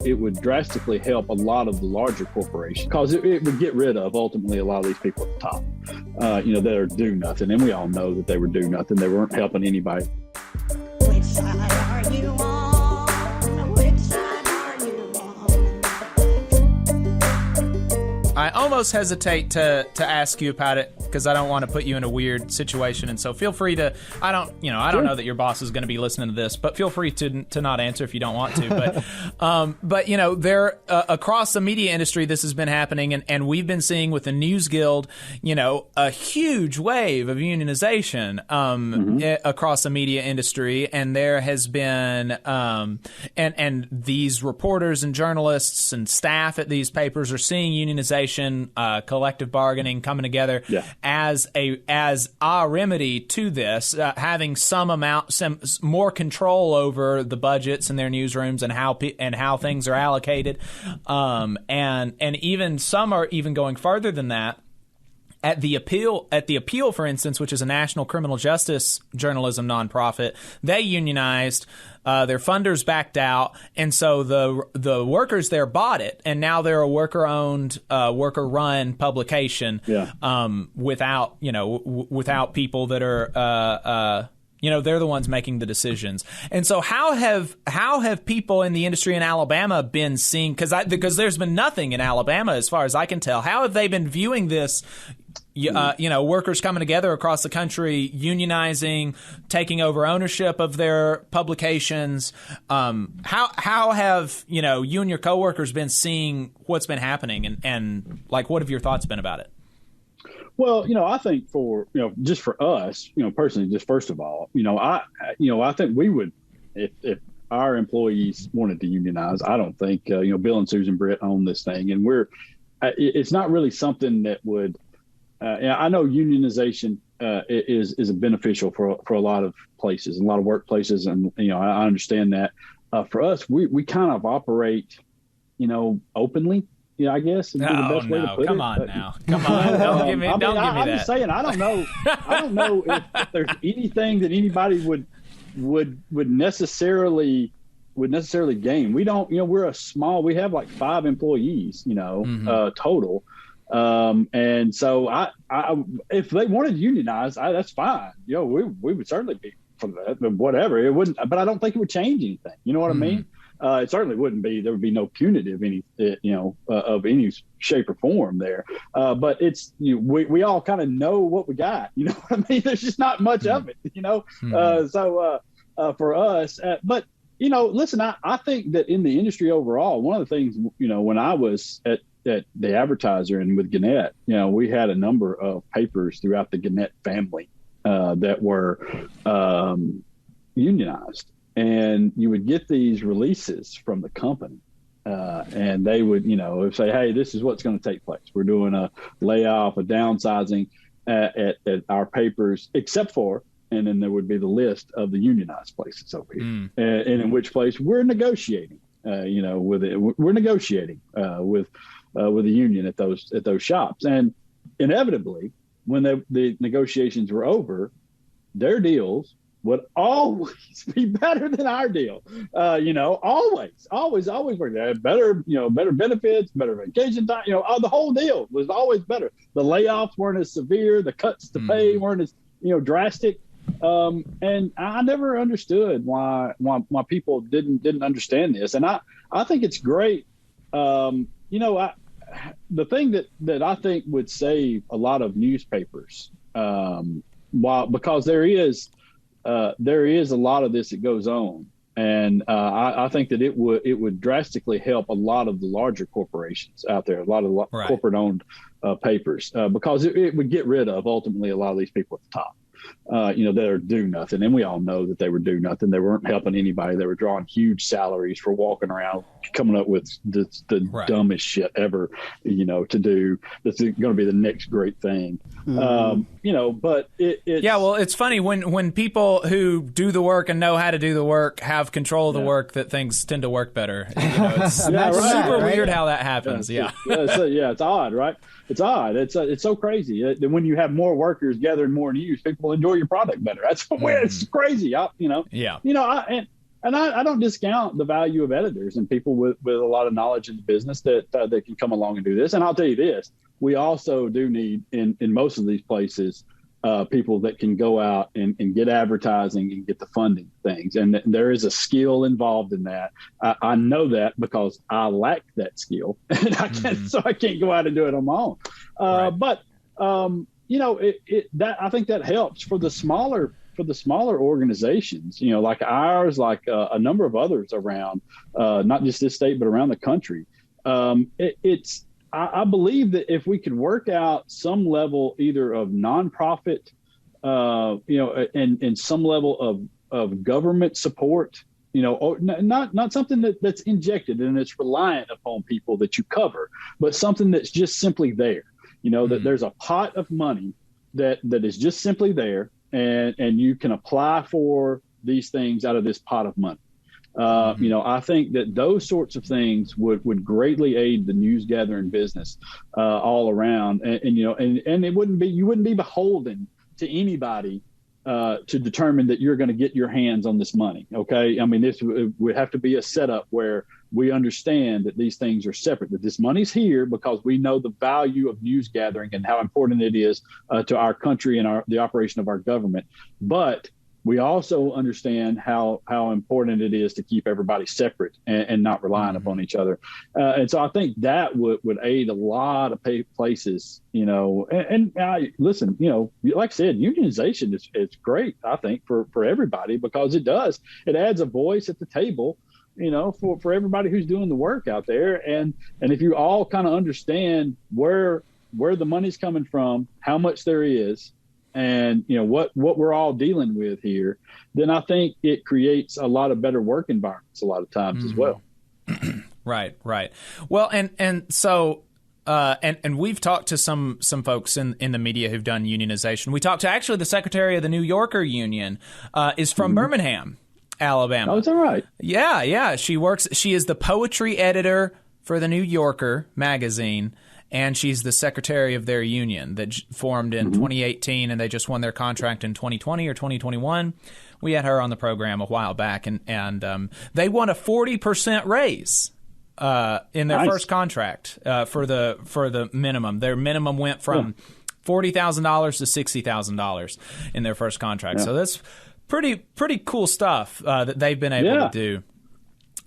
it would drastically help a lot of the larger corporations because it would get rid of ultimately a lot of these people at the top, that are do nothing. And we all know that they were do nothing. They weren't helping anybody. Which side are you on? Which side are you on? I almost hesitate to ask you about it because I don't want to put you in a weird situation, and so feel free to. I don't know that your boss is going to be listening to this, but feel free to not answer if you don't want to. But there across the media industry, this has been happening, and we've been seeing with the News Guild, a huge wave of unionization across the media industry, and there has been and these reporters and journalists and staff at these papers are seeing unionization, collective bargaining coming together. Yeah. As a remedy to this, having some more control over the budgets in their newsrooms and how things are allocated, and even some are even going further than that. At the Appeal, for instance, which is a national criminal justice journalism nonprofit, they unionized. Their funders backed out, and so the workers there bought it, and now they're a worker-owned, worker-run publication. Yeah. Without people that are they're the ones making the decisions. And so how have people in the industry in Alabama been seeing, because there's been nothing in Alabama as far as I can tell, how have they been viewing this? Workers coming together across the country, unionizing, taking over ownership of their publications. How have you and your coworkers been seeing what's been happening, and what have your thoughts been about it? Well, I think just for us, personally, just first of all, I think we would, if our employees wanted to unionize, I don't think, Bill and Susan Britt own this thing, and it's not really something that would. I know unionization is beneficial for a lot of places, a lot of workplaces, and I understand that. For us, we kind of operate, openly. Yeah, I guess would be the best way to put it. Come on now. Come on. Don't give me that. I'm just saying, I don't know if there's anything that anybody would necessarily gain. We don't, we have like 5 employees, total. And so if they wanted to unionize, that's fine. We would certainly be for that, but whatever. It wouldn't, but I don't think it would change anything. You know what I mean? It certainly wouldn't be. There would be no punitive of any shape or form there. But it's we all kind of know what we got. You know what I mean? There's just not much of it. So for us, but listen, I think that in the industry overall, one of the things when I was at the Advertiser and with Gannett, we had a number of papers throughout the Gannett family that were unionized. And you would get these releases from the company, and they would, say, hey, this is what's going to take place. We're doing a layoff, a downsizing at our papers, except for, and then there would be the list of the unionized places over here, and in which place we're negotiating, with it. We're negotiating with the union at those shops. And inevitably, when the negotiations were over, their deals would always be better than our deal. Always work. They had better benefits, better vacation time. The whole deal was always better. The layoffs weren't as severe. The cuts to pay weren't as drastic. And I never understood why people didn't understand this. And I think it's great. The thing that I think would save a lot of newspapers, because there is a lot of this that goes on, and I think that it would drastically help a lot of the larger corporations out there, a lot of corporate-owned papers, because it would get rid of ultimately a lot of these people at the top. That are do nothing. And we all know that they were do nothing. They weren't helping anybody. They were drawing huge salaries for walking around, coming up with the dumbest shit ever, to do. That's going to be the next great thing. But it's funny when people who do the work and know how to do the work have control of the work, that things tend to work better. It's super weird how that happens. It's odd, right? It's odd. It's so crazy. When you have more workers gathering more news, people enjoy your product better. That's the way. It's crazy. And I don't discount the value of editors and people with a lot of knowledge in the business that can come along and do this. And I'll tell you this, we also do need in most of these places people that can go out and get advertising and get the funding things. And there is a skill involved in that. I know that because I lack that skill and so I can't go out and do it on my own. Right. But that I think that helps for the smaller organizations, like ours, like a number of others around, not just this state, but around the country. I believe that if we could work out some level either of nonprofit, and some level of government support, or not something that's injected and it's reliant upon people that you cover, but something that's just simply there, that there's a pot of money that is just simply there. And you can apply for these things out of this pot of money. I think that those sorts of things would greatly aid the news gathering business all around. And it you wouldn't be beholden to anybody to determine that you're going to get your hands on this money. Okay. I mean, this would have to be a setup where we understand that these things are separate, that this money's here because we know the value of news gathering and how important it is to our country and the operation of our government. But we also understand how important it is to keep everybody separate and not relying upon each other. And so I think that would aid a lot of places, listen, like I said, unionization is great, I think, for everybody, because it adds a voice at the table, for everybody who's doing the work out there. And if you all kind of understand where the money's coming from, how much there is, and what we're all dealing with here, then I think it creates a lot of better work environments a lot of times as well. Right. Well, and so and we've talked to some folks in the media who've done unionization. We talked to actually the secretary of the New Yorker Union is from Birmingham, Alabama. Oh, it's all right. Yeah. She is the poetry editor for the New Yorker magazine. And she's the secretary of their union that formed in 2018, and they just won their contract in 2020 or 2021. We had her on the program a while back, and they won a 40% raise in their first contract for the minimum. Their minimum went from $40,000 to $60,000 in their first contract. Yeah. So that's pretty cool stuff that they've been able to do.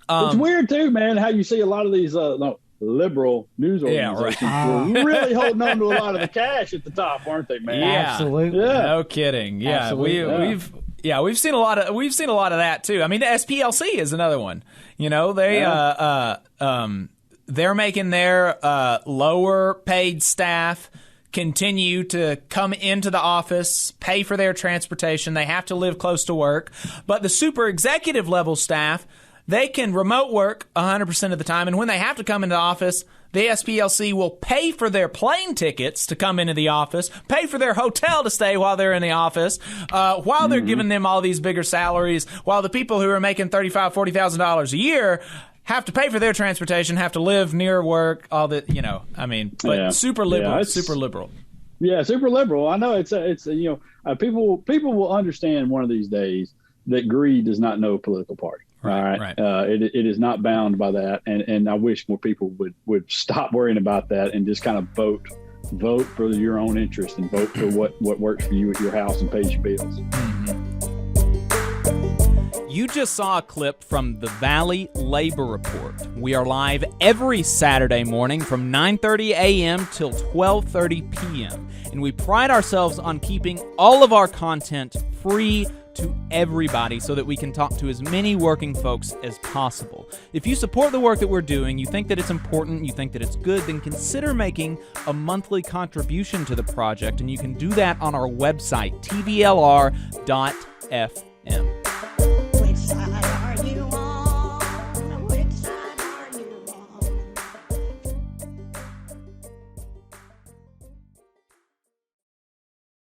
It's weird too, man, how you see a lot of these liberal news organizations were really holding on to a lot of the cash at the top, weren't they, man? Yeah, absolutely. Yeah. No kidding. Yeah, absolutely. we've seen a lot of that too. I mean, the SPLC is another one. They're making their lower paid staff continue to come into the office, pay for their transportation. They have to live close to work, but the super executive level staff, they can remote work 100% of the time, and when they have to come into the office, the SPLC will pay for their plane tickets to come into the office, pay for their hotel to stay while they're in the office, while they're giving them all these bigger salaries, while the people who are making $35,000, $40,000 a year have to pay for their transportation, have to live near work, all that, super liberal, super liberal. Yeah, super liberal. I know people will understand one of these days that greed does not know a political party. Right. It is not bound by that, and I wish more people would stop worrying about that and just kind of vote for your own interest and vote for what works for you at your house and pays your bills. You just saw a clip from the Valley Labor Report. We are live every Saturday morning from 9:30 a.m. till 12:30 p.m. And we pride ourselves on keeping all of our content free to everybody so that we can talk to as many working folks as possible. If you support the work that we're doing, you think that it's important, you think that it's good, then consider making a monthly contribution to the project, and you can do that on our website, tvlr.fm.